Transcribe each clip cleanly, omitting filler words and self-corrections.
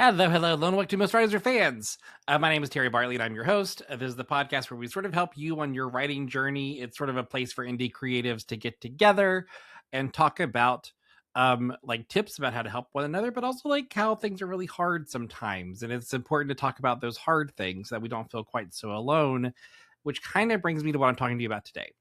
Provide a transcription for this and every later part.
Hello, Lone Wick to most writers or fans. My name is Terry Bartley, and I'm your host. This is the podcast where we sort of help you on your writing journey. It's sort of a place for indie creatives to get together and talk about like tips about how to help one another, but also like how things are really hard sometimes. And it's important to talk about those hard things so that we don't feel quite so alone, which kind of brings me to what I'm talking to you about today.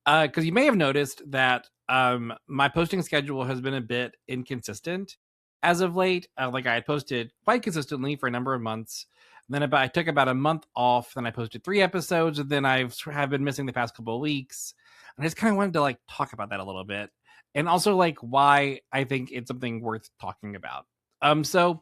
Because you may have noticed that my posting schedule has been a bit inconsistent as of late. Like I had posted quite consistently for a number of months. And then I took about a month off. Then I posted 3 episodes, and then have been missing the past couple of weeks. And I just kind of wanted to like talk about that a little bit, and also like why I think it's something worth talking about. So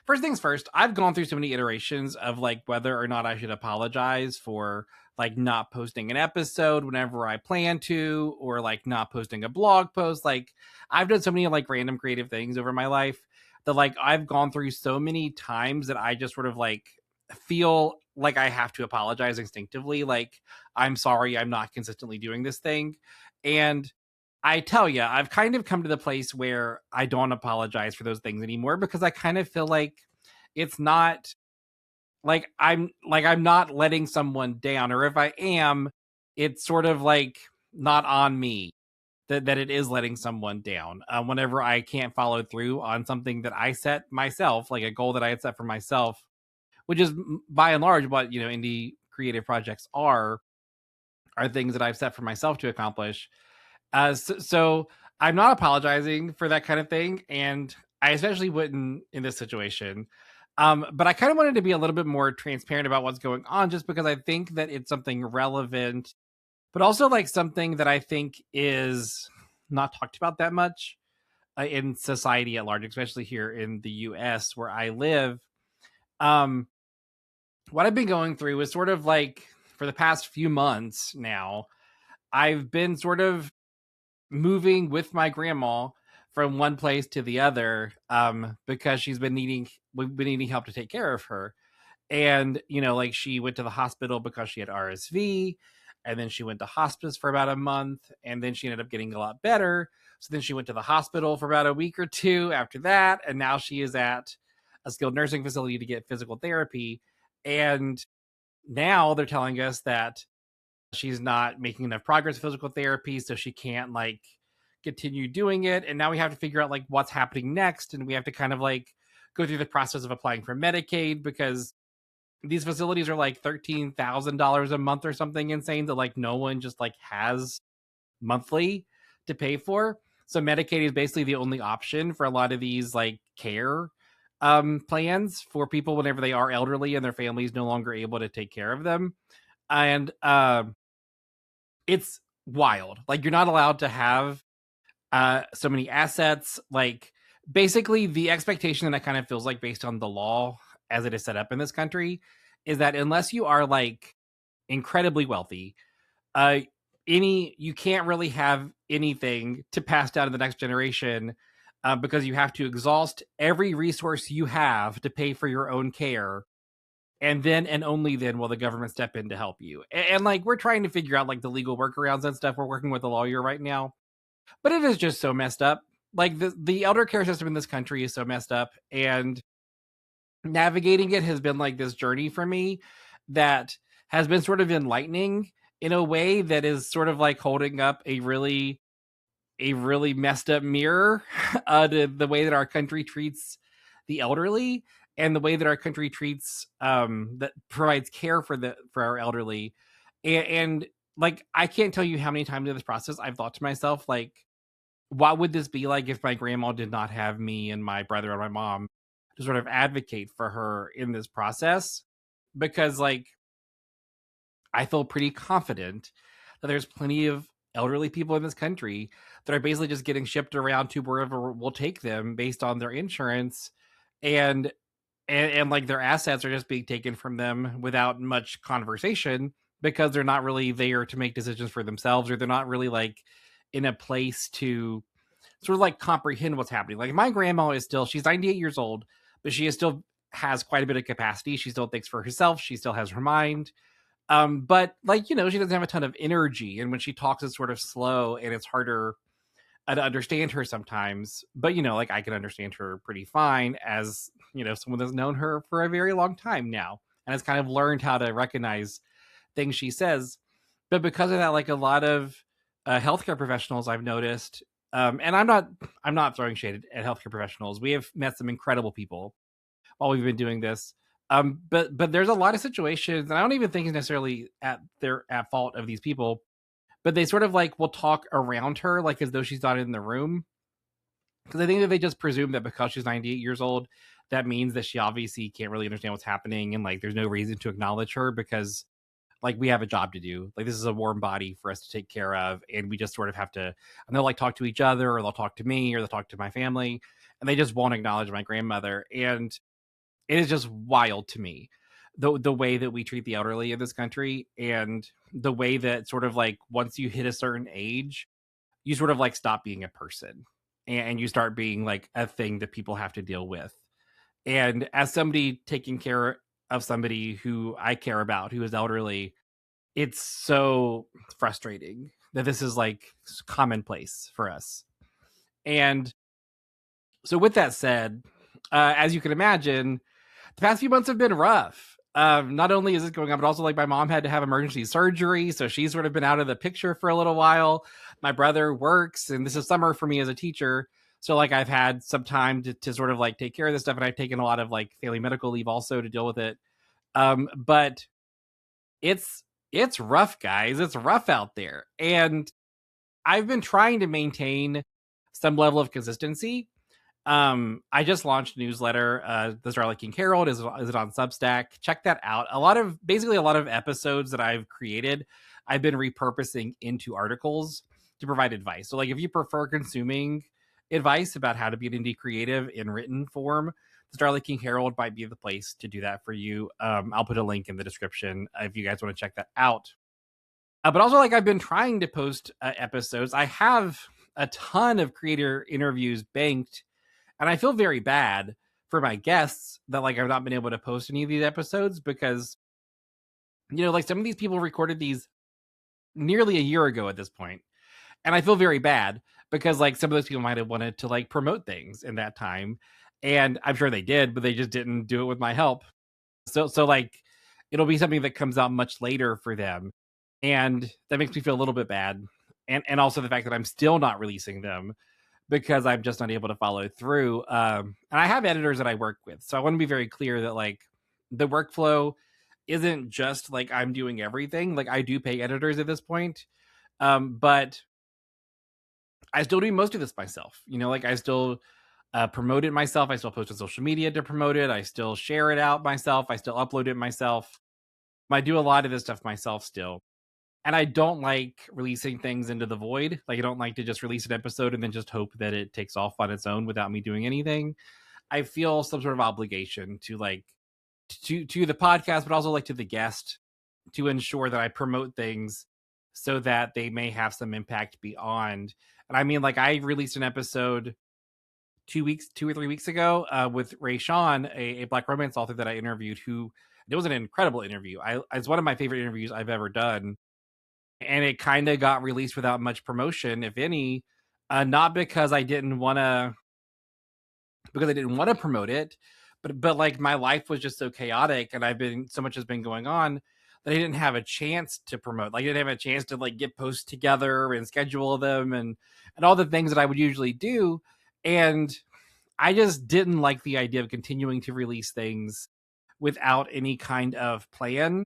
first things first, I've gone through so many iterations of like whether or not I should apologize for like not posting an episode whenever I plan to, or like not posting a blog post. Like I've done so many like random creative things over my life that like I've gone through so many times that I just sort of like feel like I have to apologize instinctively. Like, I'm sorry, I'm not consistently doing this thing. And I tell you, I've kind of come to the place where I don't apologize for those things anymore, because I kind of feel like it's not I'm not letting someone down, or if I am, it's sort of like not on me that it is letting someone down whenever I can't follow through on something that I set myself, like a goal that I had set for myself, which is by and large what indie creative projects are things that I've set for myself to accomplish. So I'm not apologizing for that kind of thing, and I especially wouldn't in this situation. But I kind of wanted to be a little bit more transparent about what's going on, just because I think that it's something relevant, but also like something that I think is not talked about that much in society at large, especially here in the US where I live. Um, what I've been going through is sort of like for the past few months now, I've been sort of moving with my grandma from one place to the other, because we've been needing help to take care of her. And like she went to the hospital because she had RSV, and then she went to hospice for about a month, and then she ended up getting a lot better. So then she went to the hospital for about a week or two after that, and now she is at a skilled nursing facility to get physical therapy. And now they're telling us that she's not making enough progress with physical therapy, so she can't like continue doing it. And now we have to figure out like what's happening next, and we have to kind of like go through the process of applying for Medicaid, because these facilities are like $13,000 a month or something insane that like no one just like has monthly to pay for. So Medicaid is basically the only option for a lot of these like care plans for people whenever they are elderly and their families no longer able to take care of them. And it's wild. Like you're not allowed to have so many assets. Like basically the expectation that kind of feels like based on the law as it is set up in this country is that unless you are like incredibly wealthy, uh you can't really have anything to pass down to the next generation, because you have to exhaust every resource you have to pay for your own care, and then and only then will the government step in to help you. And like we're trying to figure out like the legal workarounds and stuff. We're working with a lawyer right now, but it is just so messed up. Like the elder care system in this country is so messed up, and navigating it has been like this journey for me that has been sort of enlightening in a way that is sort of like holding up a really messed up mirror to the way that our country treats the elderly, and the way that our country treats that provides care for our elderly. And like I can't tell you how many times in this process I've thought to myself, like, what would this be like if my grandma did not have me and my brother and my mom to sort of advocate for her in this process? Because like I feel pretty confident that there's plenty of elderly people in this country that are basically just getting shipped around to wherever we'll take them based on their insurance, and and like their assets are just being taken from them without much conversation, because they're not really there to make decisions for themselves, or they're not really like in a place to sort of like comprehend what's happening. Like my grandma is still, she's 98 years old, but she is still has quite a bit of capacity. She still thinks for herself. She still has her mind. But like, she doesn't have a ton of energy. And when she talks, it's sort of slow and it's harder to understand her sometimes, but like I can understand her pretty fine as someone that's known her for a very long time now and has kind of learned how to recognize things she says. But because of that, like a lot of healthcare professionals I've noticed, and I'm not throwing shade at healthcare professionals. We have met some incredible people while we've been doing this. But there's a lot of situations, and I don't even think it's necessarily at fault of these people, but they sort of like will talk around her like as though she's not in the room. Because I think that they just presume that because she's 98 years old, that means that she obviously can't really understand what's happening, and like there's no reason to acknowledge her because like we have a job to do. Like this is a warm body for us to take care of, and we just sort of have to. And they'll like talk to each other, or they'll talk to me, or they'll talk to my family, and they just won't acknowledge my grandmother. And it is just wild to me the way that we treat the elderly in this country, and the way that sort of like once you hit a certain age, you sort of like stop being a person and you start being like a thing that people have to deal with. And as somebody taking care of somebody who I care about, who is elderly, it's so frustrating that this is like commonplace for us. And so, with that said, as you can imagine, the past few months have been rough. Not only is this going on, but also like my mom had to have emergency surgery, so she's sort of been out of the picture for a little while. My brother works, and this is summer for me as a teacher, so like I've had some time to sort of like take care of this stuff, and I've taken a lot of like family medical leave also to deal with it. But it's rough, guys. It's rough out there, and I've been trying to maintain some level of consistency. I just launched a newsletter. The Starlight King Herald is it on Substack. Check that out. A lot of episodes that I've created, I've been repurposing into articles to provide advice. So like if you prefer consuming advice about how to be an indie creative in written form, the Starlight King Herald might be the place to do that for you. I'll put a link in the description if you guys want to check that out. But also, like, I've been trying to post episodes. I have a ton of creator interviews banked, and I feel very bad for my guests that like I've not been able to post any of these episodes because like some of these people recorded these nearly a year ago at this point, and I feel very bad because like some of those people might have wanted to like promote things in that time, and I'm sure they did, but they just didn't do it with my help. So like it'll be something that comes out much later for them, and that makes me feel a little bit bad. And also the fact that I'm still not releasing them because I'm just not able to follow through. And I have editors that I work with, so I want to be very clear that like the workflow isn't just like I'm doing everything. Like I do pay editors at this point, but I still do most of this myself. Like I still promote it myself. I still post on social media to promote it. I still share it out myself. I still upload it myself. I do a lot of this stuff myself still. And I don't like releasing things into the void. Like I don't like to just release an episode and then just hope that it takes off on its own without me doing anything. I feel some sort of obligation to like to the podcast, but also like to the guest to ensure that I promote things so that they may have some impact beyond. And I mean, like I released an episode 2 or 3 weeks ago with Rae Shawn, a Black romance author that I interviewed. Who it was an incredible interview. It's one of my favorite interviews I've ever done, and it kind of got released without much promotion, if any. Not because I didn't want to promote it, but like my life was just so chaotic, and so much has been going on that I didn't have a chance to promote. Like I didn't have a chance to like get posts together and schedule them and all the things that I would usually do. And I just didn't like the idea of continuing to release things without any kind of plan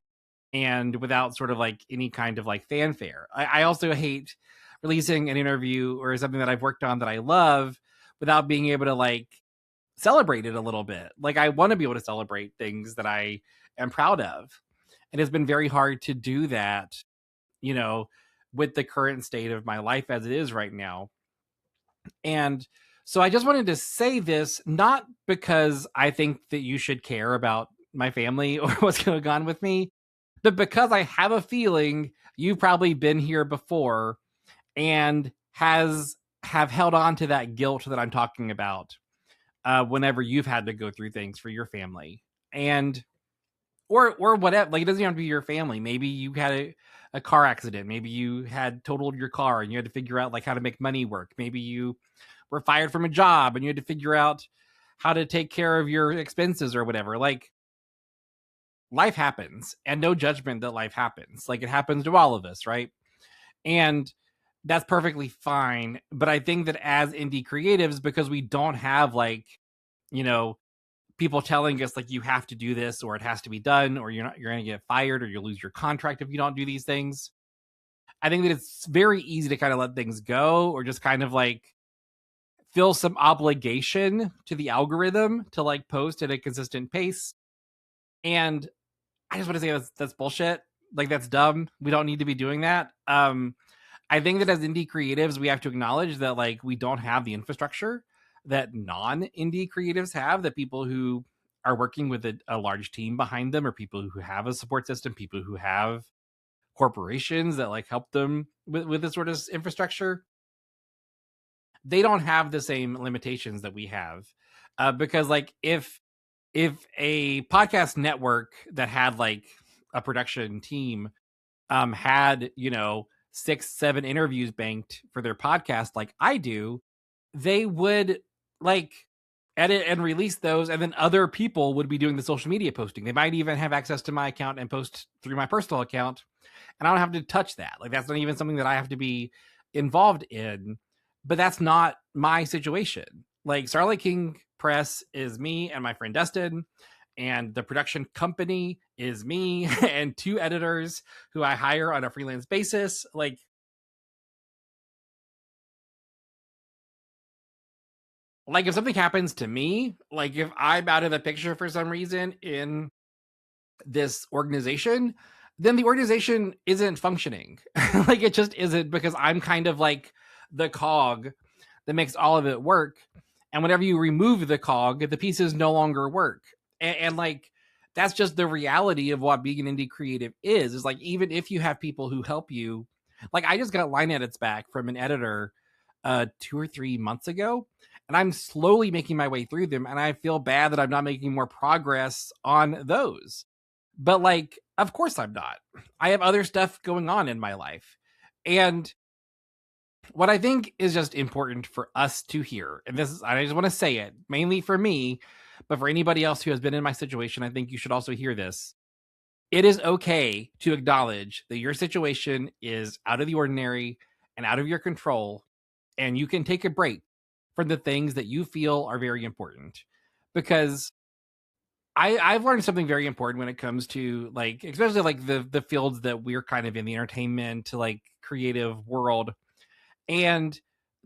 and without sort of like any kind of like fanfare. I also hate releasing an interview or something that I've worked on that I love without being able to like celebrate it a little bit. Like I want to be able to celebrate things that I am proud of. And it's been very hard to do that, with the current state of my life as it is right now. And so I just wanted to say this, not because I think that you should care about my family or what's going on with me, but because I have a feeling you've probably been here before and have held on to that guilt that I'm talking about whenever you've had to go through things for your family. And or whatever, like it doesn't have to be your family. Maybe you had a car accident. Maybe you had totaled your car and you had to figure out like how to make money work. Maybe you were fired from a job and you had to figure out how to take care of your expenses or whatever. Like, life happens, and no judgment that life happens. Like, it happens to all of us, right? And that's perfectly fine. But I think that as indie creatives, because we don't have like, you know, people telling us like you have to do this or it has to be done or you're going to get fired or you'll lose your contract if you don't do these things. I think that it's very easy to kind of let things go or just kind of like feel some obligation to the algorithm to like post at a consistent pace. And I just want to say that's bullshit. Like, that's dumb. We don't need to be doing that. I think that as indie creatives, we have to acknowledge that like we don't have the infrastructure that non-indie creatives have, that people who are working with a large team behind them or people who have a support system, people who have corporations that like help them with this sort of infrastructure. They don't have the same limitations that we have. Because like if a podcast network that had like a production team had, 6-7 interviews banked for their podcast like I do, they would like edit and release those, and then other people would be doing the social media posting. They might even have access to my account and post through my personal account, and I don't have to touch that. Like, that's not even something that I have to be involved in. But that's not my situation. Like, Starlight King Press is me and my friend Dustin, and the production company is me and 2 editors who I hire on a freelance basis. Like if something happens to me, like if I'm out of the picture for some reason in this organization, then the organization isn't functioning. Like, it just isn't, because I'm kind of like the cog that makes all of it work. And whenever you remove the cog, the pieces no longer work. And like, that's just the reality of what being an indie creative is like, even if you have people who help you, like I just got line edits back from an editor 2 or 3 months ago, and I'm slowly making my way through them, and I feel bad that I'm not making more progress on those. But like, of course I'm not. I have other stuff going on in my life. And what I think is just important for us to hear, and this is, I just want to say it mainly for me, but for anybody else who has been in my situation, I think you should also hear this. It is okay to acknowledge that your situation is out of the ordinary and out of your control, and you can take a break from the things that you feel are very important. Because I've learned something very important when it comes to like, especially like the fields that we're kind of in, the entertainment, like creative world, and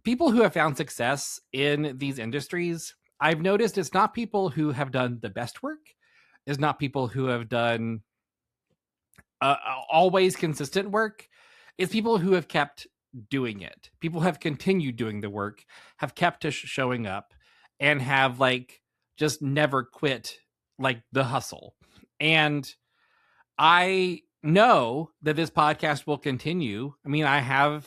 people who have found success in these industries. I've noticed it's not people who have done the best work. It's not people who have done always consistent work. It's people who have kept doing it. People have continued doing the work, have kept showing up, and have like just never quit like the hustle. And I know that this podcast will continue. I mean, I have,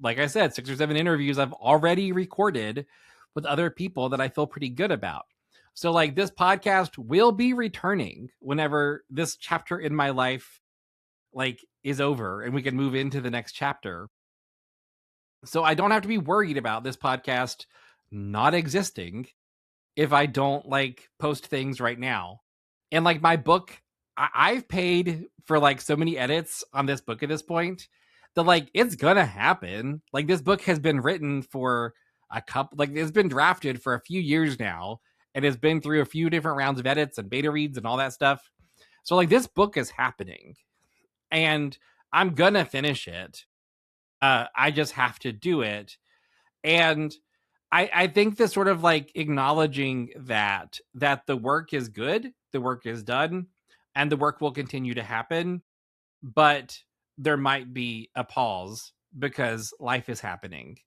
like I said, 6 or 7 interviews I've already recorded with other people that I feel pretty good about. So like, this podcast will be returning whenever this chapter in my life like is over and we can move into the next chapter. So I don't have to be worried about this podcast not existing if I don't like post things right now. And like, my book, I've paid for like so many edits on this book at this point that like, it's gonna happen. Like, this book has been written for a couple, like it's been drafted for a few years now, and has been through a few different rounds of edits and beta reads and all that stuff. So like, this book is happening, and I'm gonna finish it. I just have to do it. And I think this sort of like acknowledging that the work is good, the work is done, and the work will continue to happen, but there might be a pause because life is happening,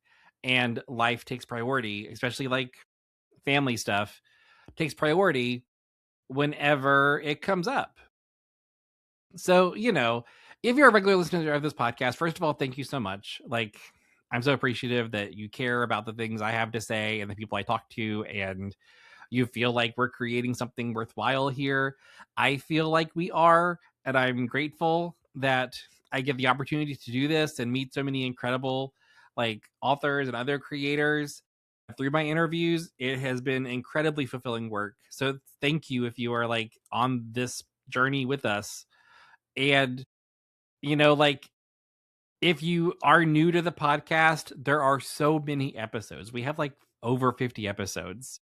and life takes priority, especially like family stuff takes priority whenever it comes up. So, if you're a regular listener of this podcast, first of all, thank you so much. Like, I'm so appreciative that you care about the things I have to say and the people I talk to, and you feel like we're creating something worthwhile here. I feel like we are, and I'm grateful that I get the opportunity to do this and meet so many incredible like authors and other creators through my interviews. It has been incredibly fulfilling work. So thank you if you are like on this journey with us. And, you know, like if you are new to the podcast, there are so many episodes. We have like over 50 episodes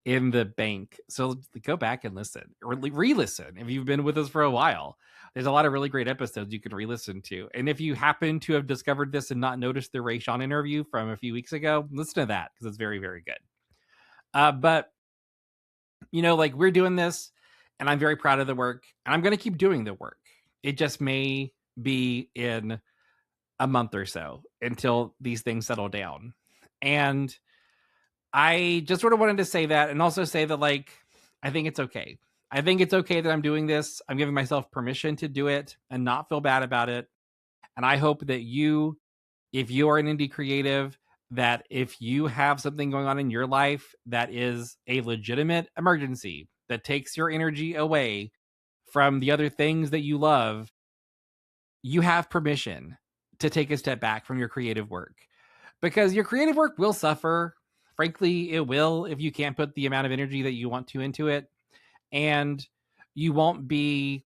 in the bank. So go back and listen or re-listen if you've been with us for a while. There's a lot of really great episodes you can re-listen to. And if you happen to have discovered this and not noticed the Rae Shawn interview from a few weeks ago, listen to that because it's very, very good. But, you know, like we're doing this and I'm very proud of the work and I'm going to keep doing the work. It just may be in a month or so until these things settle down. And I just sort of wanted to say that and also say that, like, I think it's okay. I think it's okay that I'm doing this. I'm giving myself permission to do it and not feel bad about it. And I hope that you, if you are an indie creative, that if you have something going on in your life that is a legitimate emergency that takes your energy away from the other things that you love, you have permission to take a step back from your creative work. Because your creative work will suffer. Frankly, it will if you can't put the amount of energy that you want to into it. And you won't be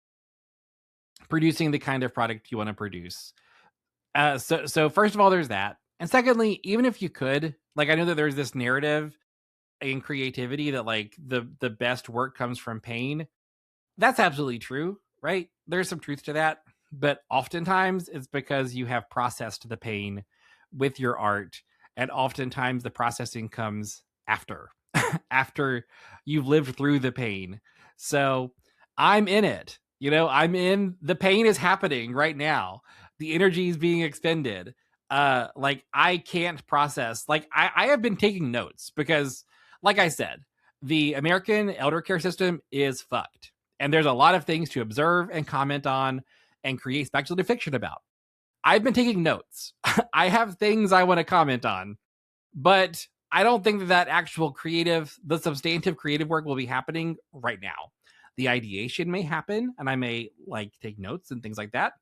producing the kind of product you want to produce. So first of all, there's that. And secondly, even if you could, like, I know that there's this narrative in creativity that like the best work comes from pain. That's absolutely true, right? There's some truth to that. But oftentimes it's because you have processed the pain with your art. And oftentimes the processing comes after, after you've lived through the pain. So I'm in it. You know, I'm in the pain is happening right now. The energy is being expended. Like I can't process. Like I have been taking notes because, like I said, the American elder care system is fucked. And there's a lot of things to observe and comment on and create speculative fiction about. I've been taking notes. I have things I want to comment on, but I don't think that actual creative, the substantive creative work will be happening right now. The ideation may happen and I may like take notes and things like that,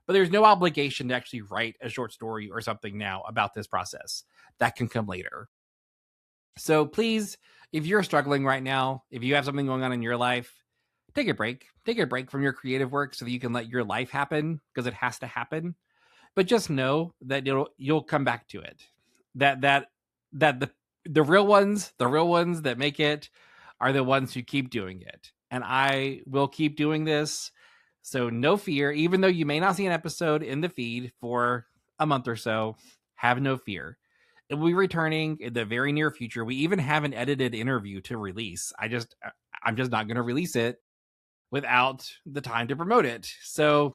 but there's no obligation to actually write a short story or something now about this process. That can come later. So please, if you're struggling right now, if you have something going on in your life, take a break. Take a break from your creative work so that you can let your life happen because it has to happen. But just know that you'll come back to it. That the real ones that make it are the ones who keep doing it. And I will keep doing this. So no fear, even though you may not see an episode in the feed for a month or so, have no fear. It will be returning in the very near future. We even have an edited interview to release. I'm just not going to release it without the time to promote it. So,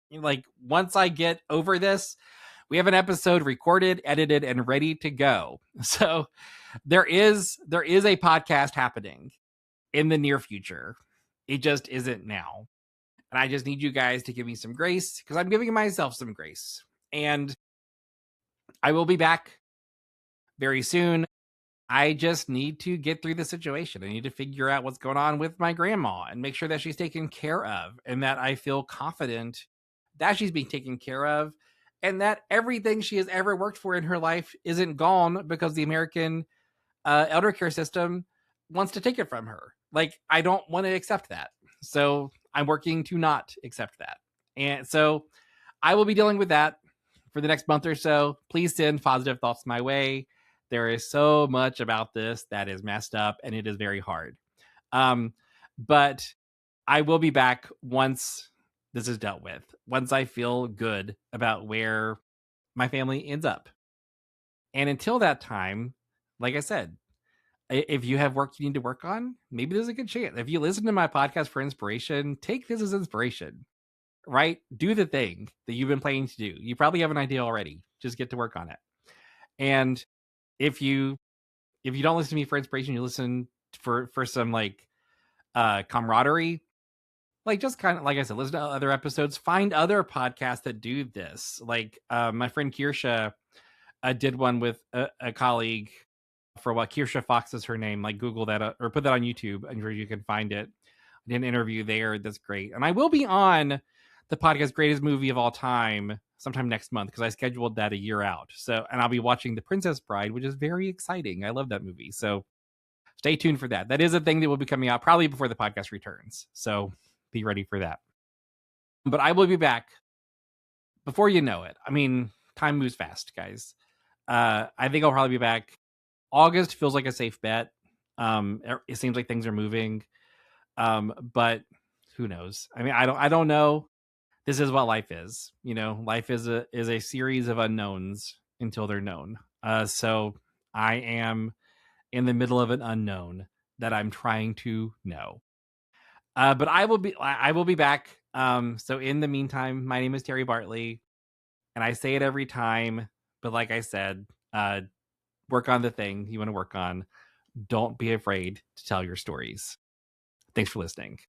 like, once I get over this, we have an episode recorded, edited, and ready to go. So there is a podcast happening in the near future. It just isn't now. And I just need you guys to give me some grace because I'm giving myself some grace. And I will be back very soon. I just need to get through the situation. I need to figure out what's going on with my grandma and make sure that she's taken care of and that I feel confident that she's being taken care of and that everything she has ever worked for in her life isn't gone because the American elder care system wants to take it from her. Like, I don't want to accept that. So I'm working to not accept that. And so I will be dealing with that for the next month or so. Please send positive thoughts my way. There is so much about this that is messed up and it is very hard. But I will be back once this is dealt with, once I feel good about where my family ends up. And until that time, like I said, if you have work you need to work on, maybe there's a good chance. If you listen to my podcast for inspiration, take this as inspiration, right? Do the thing that you've been planning to do. You probably have an idea already. Just get to work on it. And if you don't listen to me for inspiration, you listen for some like camaraderie, like just kind of like I said, listen to other episodes, find other podcasts that do this. Like my friend Kirsha did one with a colleague for what Kirsha Fox is her name. Like Google that or put that on YouTube and where you can find it. I did an interview there. That's great. And I will be on the podcast greatest movie of all time sometime next month, because I scheduled that a year out. So, and I'll be watching The Princess Bride, which is very exciting. I love that movie. So stay tuned for that. That is a thing that will be coming out probably before the podcast returns. So be ready for that. But I will be back before you know it. I mean, time moves fast, guys. I think I'll probably be back. August feels like a safe bet. It seems like things are moving. But who knows? I mean, I don't know. This is what life is. You know, life is a series of unknowns until they're known. So I am in the middle of an unknown that I'm trying to know. But I will be back. So in the meantime, my name is Terry Bartley, and I say it every time, but like I said, work on the thing you want to work on. Don't be afraid to tell your stories. Thanks for listening.